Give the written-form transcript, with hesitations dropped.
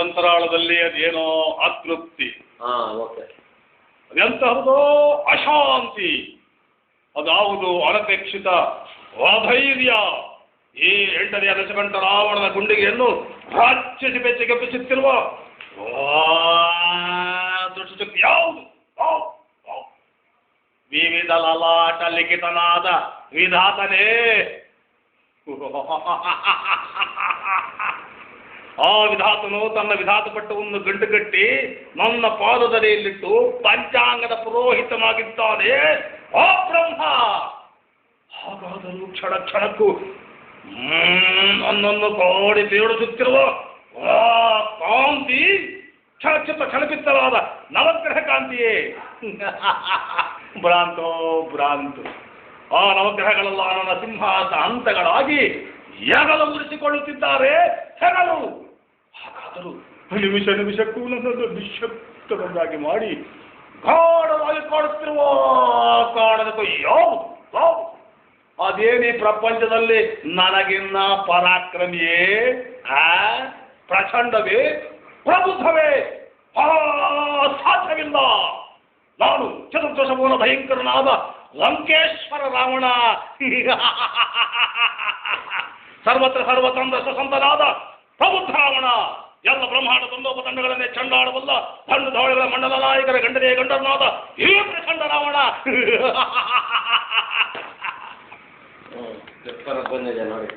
ಅಂತರಾಳದಲ್ಲಿ ಅದೇನೋ ಅತೃಪ್ತಿ. ಓಕೆ. ಅದೆಂತಹದೋ ಅಶಾಂತಿ. ಅದಾವುದು ಅನಪೇಕ್ಷಿತ ಅಧೈರ್ಯ. ಈ 8ನೇ ದಶಕಂಠ ರಾವಣನ ಗುಂಡಿಗೆಯನ್ನು ರಾಕ್ಷಸಿ ಬೆಚ್ಚಗೆಬ್ಬಿಸುತ್ತಿರುವ ದುಷ್ಟಶಕ್ತಿ ಯಾವುದು? ವಿವಿಧ ಲಲಾಟ ಲಿಖಿತನಾದ ವಿಧಾತನೇ. ಆ ವಿಧಾತನು ತನ್ನ ವಿಧಾತ ಪಟ್ಟವನ್ನು ಗಂಟು ಕಟ್ಟಿ ನನ್ನ ಪಾದದಡಿಯಲ್ಲಿಟ್ಟು ಪಂಚಾಂಗದ ಪುರೋಹಿತನಾಗಿದ್ದಾನೆ ಆ ಬ್ರಹ್ಮ. ಹಾಗಾದರೂ ಕ್ಷಣ ಕ್ಷಣಕ್ಕೂ ನನ್ನನ್ನು ಕೋಡಿ ಪೀಡಿಸುತ್ತಿರುವ ಆ ಕಾಂತಿ ಕ್ಷಣಚಿತ್ತಲಾದ ನವಗ್ರಹ ಕಾಂತಿಯೇ. ಭ್ರಾಂತೋ ಭ್ರಾಂತು. ಆ ನವಗ್ರಹಗಳೆಲ್ಲ ನನ್ನ ಸಿಂಹಾಸ ಹಂತಗಳಾಗಿ ಹೆಗಲು ಉರಿಸಿಕೊಳ್ಳುತ್ತಿದ್ದಾರೆ. ಹೆಗಲು ಹಾಗಾದರೂ ನಿಮಿಷಕ್ಕೂ ನನ್ನನ್ನು ನಿಶ್ಶಬ್ದವನ್ನಾಗಿ ಮಾಡಿ ಗಾಢವಾಗಿ ಕಾಡುತ್ತಿರುವ ಕಾರಣಕ್ಕೂ ಯಾವುದು? ಅದೇನೀ ಪ್ರಪಂಚದಲ್ಲಿ ನನಗಿನ್ನ ಪರಾಕ್ರಮಿಯೇ, ಪ್ರಚಂಡವೇ, ಪ್ರಬುದ್ಧವೇ? ಸಾಧ್ಯವಿಲ್ಲ. ನಾನು ಚತುರ್ದಶಮೂಲ ಭಯಂಕರನಾದ ಲಂಕೇಶ್ವರ ರಾವಣ, ಸರ್ವತ್ರ ಸರ್ವತಂತ್ರ ಸಂತನಾದ ಪ್ರಬುದ್ಧ ರಾವಣ, ಎಲ್ಲ ಬ್ರಹ್ಮಾಂಡ ತಂಡೋಪತಂಡಗಳನ್ನೇ ಚಂಡಾಡಬಲ್ಲ ತಂಡ ಧವಳೆಗಳ ಮಂಡಲ ನಾಯಕರ ಗಂಡನೇ ಗಂಡನಾದ ಈ ಪ್ರಚಂಡ ರಾವಣ. ಬಂದಿದೆ ನೋಡಿ.